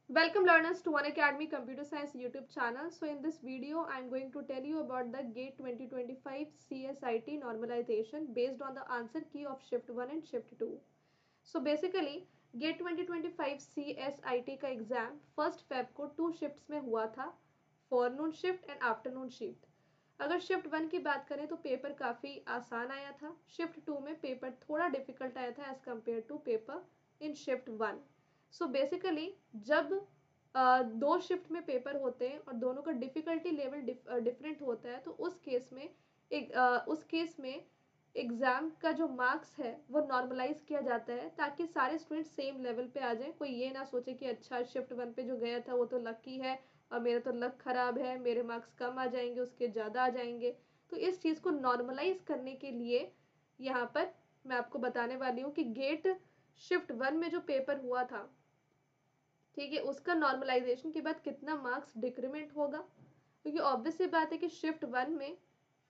Welcome learners to One Academy Computer Science YouTube channel. So in this video, I am going to tell you about the GATE 2025 CSIT normalization based on the answer key of Shift 1 and Shift 2. So basically, GATE 2025 CSIT का exam 1 Feb को 2 shifts में हुआ था, फॉरनून shift and afternoon shift. अगर shift 1 की बात करें तो पेपर काफ़ी आसान आया था। शिफ्ट 2 में पेपर थोड़ा डिफिकल्ट आया था as compare to paper in shift 1। So basically जब दो शिफ्ट में पेपर होते हैं और दोनों का डिफ़िकल्टी लेवल डिफरेंट होता है तो उस केस में एग्ज़ाम का जो मार्क्स है वो नॉर्मलाइज किया जाता है ताकि सारे स्टूडेंट सेम लेवल पे आ जाएं। कोई ये ना सोचे कि अच्छा शिफ्ट 1 पे जो गया था वो तो लकी है और मेरा तो लक ख़राब है, मेरे मार्क्स कम आ जाएंगे, उसके ज़्यादा आ जाएंगे। तो इस चीज़ को नॉर्मलाइज करने के लिए यहाँ पर मैं आपको बताने वाली हूँ कि गेट शिफ्ट 1 में जो पेपर हुआ था, ठीक है, उसका नॉर्मलाइजेशन के बाद कितना मार्क्स डिक्रीमेंट होगा। क्योंकि ऑब्वियस सी बात है कि शिफ्ट 1 में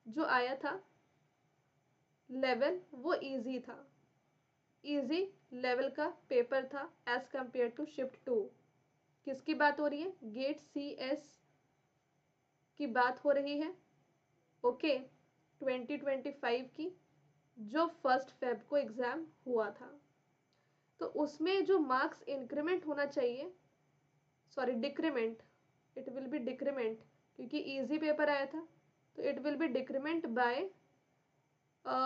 जो आया था लेवल वो इजी था, इजी लेवल का पेपर था एज कंपेयर टू शिफ्ट 2। किसकी बात हो रही है? गेट CS की बात हो रही है। ओके, 2025 की, जो 1 Feb को एग्ज़ाम हुआ था। तो उसमें जो मार्क्स इंक्रीमेंट होना चाहिए, sorry decrement, it will be decrement, क्योंकि इजी पेपर आया था तो it will be decrement by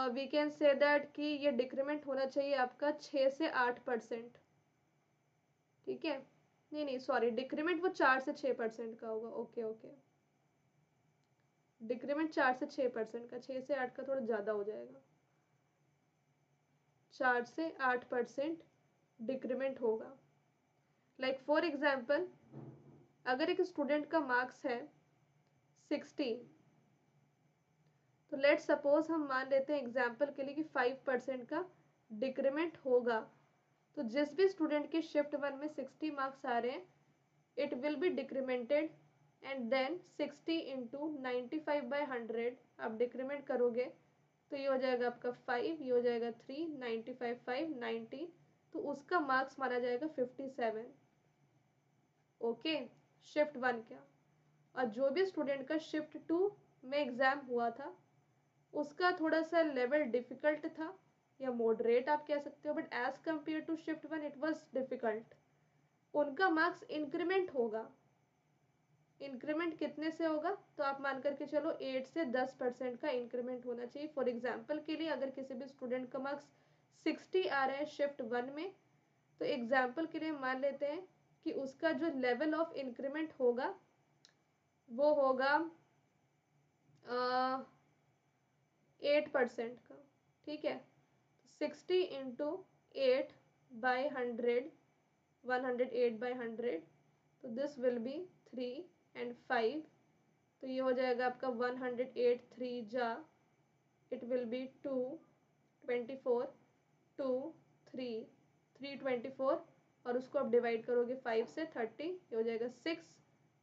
we can say that कि ये डिक्रीमेंट होना चाहिए आपका 6 से 8%। ठीक है, नहीं सॉरी, डिक्रीमेंट वो 4 से 6% का होगा। ओके ओके, डिक्रीमेंट 4 से 6% का, 6 से 8 का थोड़ा ज़्यादा हो जाएगा। 4 से 8% डिक्रीमेंट होगा। लाइक फॉर एग्जाम्पल, अगर एक स्टूडेंट का मार्क्स है 60, तो लेट सपोज हम मान लेते हैं एग्जाम्पल के लिए कि 5% का डिक्रीमेंट होगा। तो जिस भी स्टूडेंट के शिफ्ट 1 में 60 मार्क्स आ रहे हैं, it will be decremented and then 60 into 95/100 आप डिक्रीमेंट करोगे तो ये हो जाएगा आपका 5, ये हो जाएगा 3, 95, 5, 90, तो उसका मार्क्स माना जाएगा 57। ओके, शिफ्ट 1 का। और जो भी स्टूडेंट का शिफ्ट 2 में एग्ज़ाम हुआ था उसका थोड़ा सा लेवल डिफ़िकल्ट था या मॉडरेट आप कह सकते हो, but as compare to shift 1 it was difficult. उनका मार्क्स इंक्रीमेंट होगा। इंक्रीमेंट कितने से होगा? तो आप मान करके चलो 8 से 10% का इंक्रीमेंट होना चाहिए। फॉर एग्जाम्पल के लिए अगर किसी भी स्टूडेंट का मार्क्स 60 आ रहा है शिफ्ट 1 में, तो एग्जाम्पल के लिए मान लेते हैं कि उसका जो लेवल ऑफ इंक्रीमेंट होगा वो होगा 8% का। ठीक है, 60 इंटू 8/100, 108/100, तो दिस विल बी 3 एंड 5, तो ये हो जाएगा आपका 108, 3 जा, इट विल बी 2, 24, 2, 3, 324, और उसको आप डिवाइड करोगे 5 से 30, ये हो जाएगा 6,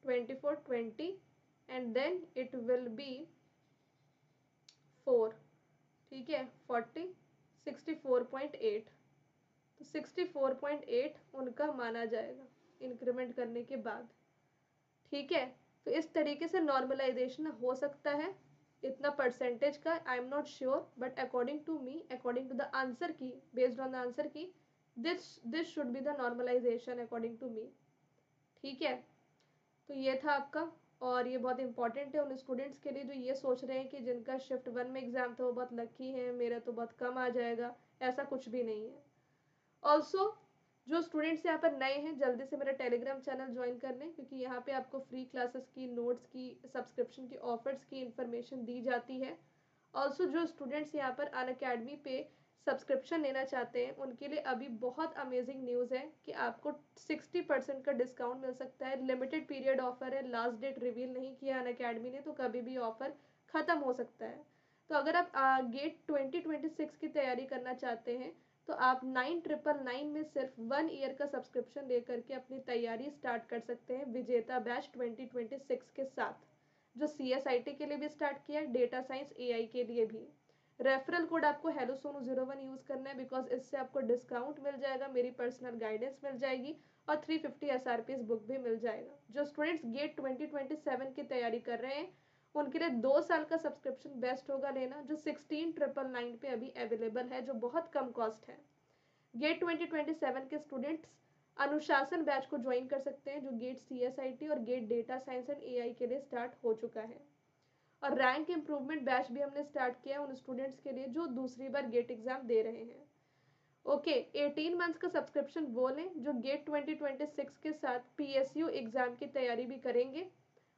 24, 20 and then it will be 4। ठीक है, 40, 64.8, तो 64.8 उनका माना जाएगा इंक्रीमेंट करने के बाद। ठीक है, तो इस तरीके से नॉर्मलाइजेशन हो सकता है इतना परसेंटेज का, I am not sure, but according to me, according to the answer key, based on the answer key, this should be the normalization according to me. ठीक है, तो ये था आपका, और ये बहुत इंपॉर्टेंट है उन स्टूडेंट्स के लिए जो ये सोच रहे हैं कि जिनका शिफ्ट 1 में एग्ज़ाम था वो बहुत लकी है, मेरा तो बहुत कम आ जाएगा। ऐसा कुछ भी नहीं है। ऑल्सो जो स्टूडेंट्स यहाँ पर नए हैं, जल्दी से मेरा टेलीग्राम चैनल ज्वाइन कर लें, क्योंकि यहाँ पे आपको फ्री क्लासेस की, नोट्स की, सब्सक्रिप्शन की ऑफर्स की इन्फॉर्मेशन दी जाती है। ऑल्सो जो स्टूडेंट्स यहाँ पर अनअकैडमी पे सब्सक्रिप्शन लेना चाहते हैं उनके लिए अभी बहुत अमेजिंग न्यूज़ है कि आपको 60% का डिस्काउंट मिल सकता है। लिमिटेड पीरियड ऑफर है, लास्ट डेट रिवील नहीं किया अनअकैडमी ने, तो कभी भी ऑफर ख़त्म हो सकता है। तो अगर आप गेट 2026 की तैयारी करना चाहते हैं तो आप 9999 में सिर्फ 1 ईयर का सब्सक्रिप्शन लेकर के अपनी तैयारी स्टार्ट कर सकते हैं विजेता बैच 2026 के साथ, जो CSIT के लिए भी स्टार्ट किया है, डेटा साइंस AI के लिए भी। रेफरल कोड आपको हेलो सोनू 01 यूज़ करना है, बिकॉज इससे आपको डिस्काउंट मिल जाएगा, मेरी पर्सनल गाइडेंस मिल जाएगी और 350 SRP बुक भी मिल जाएगा। जो स्टूडेंट्स गेट 2027 की तैयारी कर रहे हैं उनके लिए 2 साल का सब्सक्रिप्शन बेस्ट होगा लेना, जो 16,999 पे अभी अवेलेबल है, जो बहुत कम कॉस्ट है। गेट 2027 के स्टूडेंट्स अनुशासन बैच को ज्वाइन कर सकते हैं, जो गेट CSIT और gate data science and AI के लिए स्टार्ट हो चुका है। और रैंक इम्प्रूवमेंट बैच भी हमने स्टार्ट किया उन स्टूडेंट्स के लिए जो दूसरी बार गेट एग्जाम दे रहे हैं। ओके, 18 मंथ्स का सब्सक्रिप्शन वो लें जो गेट 2026 के साथ PSU एग्जाम की तैयारी भी करेंगे।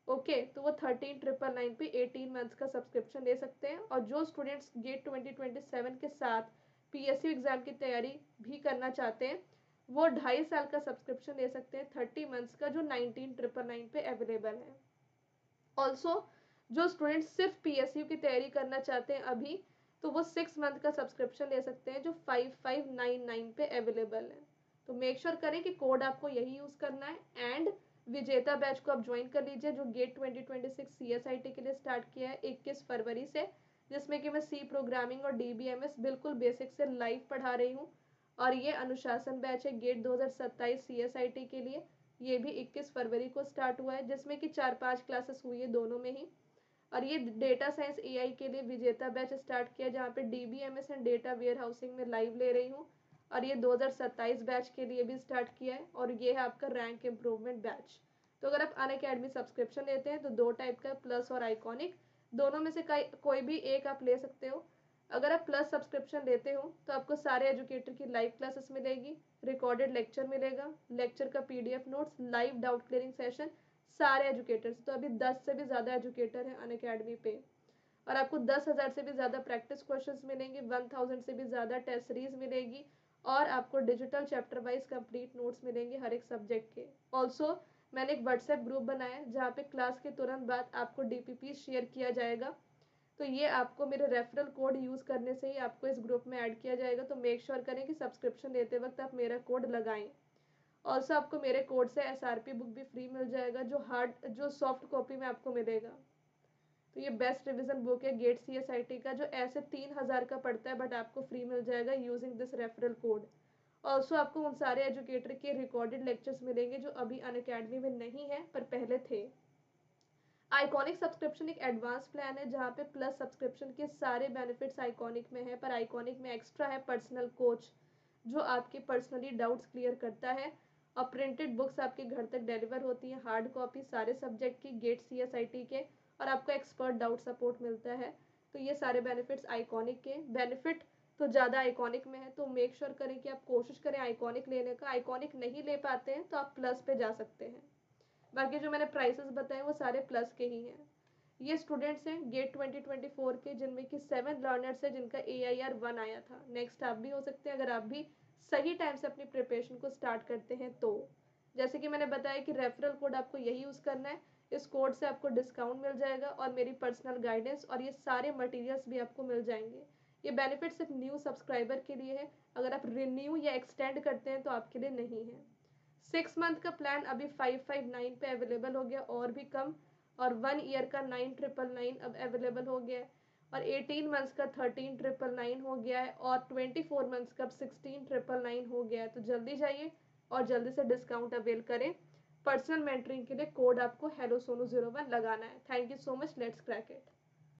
ओके, तो वो 13,999 पे 18 मंथ्स का सब्सक्रिप्शन ले सकते हैं। और जो स्टूडेंट्स गेट 2027 के साथ PSU एग्जाम की तैयारी भी करना चाहते हैं वो 2.5 साल का सब्सक्रिप्शन ले सकते हैं 30 मंथ्स का, जो 19,999 पे अवेलेबल है। ऑल्सो जो स्टूडेंट्स सिर्फ PSU की तैयारी करना चाहते हैं अभी, तो वो 6 मंथ का सब्सक्रिप्शन ले सकते हैं जो 5599 पे अवेलेबल है। तो मेक श्योर करें कि कोड आपको यही यूज़ करना है। एंड विजेता बैच को आप ज्वाइन कर लीजिए जो गेट 2026 CSIT के लिए स्टार्ट किया है 21 फरवरी से, जिसमें कि मैं C प्रोग्रामिंग और DBMS बिल्कुल बेसिक से लाइव पढ़ा रही हूँ। और ये अनुशासन बैच है गेट 2027 CSIT के लिए, ये भी 21 फरवरी को स्टार्ट हुआ है, जिसमें कि 4-5 क्लासेस हुई है दोनों में ही। और ये डेटा साइंस AI के लिए विजेता बैच स्टार्ट किया जहाँ पे DBMS and data warehousing में लाइव ले रही हूँ। और ये 2027 बैच के लिए भी स्टार्ट किया है और ये है आपका रैंक इम्प्रूवमेंट बैच। तो अगर आप अनअकैडमी सब्सक्रिप्शन लेते हैं तो 2 टाइप का, प्लस और आइकॉनिक, दोनों में से कोई भी एक आप ले सकते हो। अगर आप प्लस सब्सक्रिप्शन लेते हो तो आपको सारे एजुकेटर की लाइव क्लासेस मिलेगी, रिकॉर्डेड लेक्चर मिलेगा, लेक्चर का PDF notes, live doubt clearing session, सारे एजुकेटर्स। तो अभी 10 से भी ज़्यादा एजुकेटर हैं अनअकैडमी पे। और आपको 10,000 से भी ज़्यादा प्रैक्टिस क्वेश्चंस मिलेंगे, 1000 से भी ज़्यादा टेस्ट सीरीज मिलेगी और आपको digital chapter wise complete notes मिलेंगे हर एक सब्जेक्ट के। ऑल्सो मैंने एक व्हाट्सएप ग्रुप बनाया है जहाँ पे क्लास के तुरंत बाद आपको DPP शेयर किया जाएगा। तो ये आपको मेरे रेफरल कोड यूज़ करने से ही आपको इस ग्रुप में ऐड किया जाएगा। तो मेक श्योर करें कि सब्सक्रिप्शन लेते वक्त आप मेरा कोड लगाएं। ऑल्सो आपको मेरे कोड से SRP बुक भी फ्री मिल जाएगा जो सॉफ्ट कॉपी में आपको मिलेगा। तो ये बेस्ट रिवीजन बुक है गेट CSIT का, जो ऐसे 3,000 का पड़ता है बट आपको फ्री मिल जाएगा using this referral code. Also आपको उन सारे एजुकेटर के रिकॉर्डेड लेक्चर्स मिलेंगे जो अभी अनअकैडमी में नहीं है पर पहले थे। आइकॉनिक सब्सक्रिप्शन एक एडवांस प्लान है जहाँ पे प्लस सब्सक्रिप्शन के सारे बेनिफिट्स आइकॉनिक में है, पर आइकॉनिक में एक्स्ट्रा है पर्सनल कोच जो आपके पर्सनली डाउट्स क्लियर करता है। और प्रिंटेड बुक्स आपके घर तक डिलीवर होती हैं, हार्ड कॉपी सारे सब्जेक्ट की गेट CSIT के, और आपको एक्सपर्ट डाउट सपोर्ट मिलता है। तो ये सारे बेनिफिट्स आइकॉनिक के बेनिफिट तो ज़्यादा आइकॉनिक में है। तो मेक श्योर करें कि आप कोशिश करें आइकॉनिक लेने का। आइकॉनिक नहीं ले पाते हैं तो आप प्लस पे जा सकते हैं। बाकी जो मैंने प्राइसेस बताए वो सारे प्लस के ही हैं। ये स्टूडेंट्स हैं गेट 2024 के जिनमें कि 7 लर्नर्स है जिनका AIR 1 आया था। नेक्स्ट आप भी हो सकते हैं अगर आप भी सही टाइम से अपनी प्रिपरेशन को स्टार्ट करते हैं तो। जैसे कि मैंने बताया कि रेफरल कोड आपको यही यूज़ करना है, इस कोड से आपको डिस्काउंट मिल जाएगा और मेरी पर्सनल गाइडेंस और ये सारे मटेरियल्स भी आपको मिल जाएंगे। ये बेनिफिट सिर्फ न्यू सब्सक्राइबर के लिए है, अगर आप रिन्यू या एक्सटेंड करते हैं तो आपके लिए नहीं है। 6 मंथ का प्लान अभी 559 पे अवेलेबल हो गया और भी कम, और 1 ईयर का 9,999 अब अवेलेबल हो गया है, और 18 मंथ्स का 13,999 हो गया है, और 24 मंथ्स का अब 16,999 हो गया है। तो जल्दी जाइए और जल्दी से डिस्काउंट अवेल करें। पर्सनल मेंटरिंग के लिए कोड आपको hello sonu 01 लगाना है। Thank you so much, let's crack it.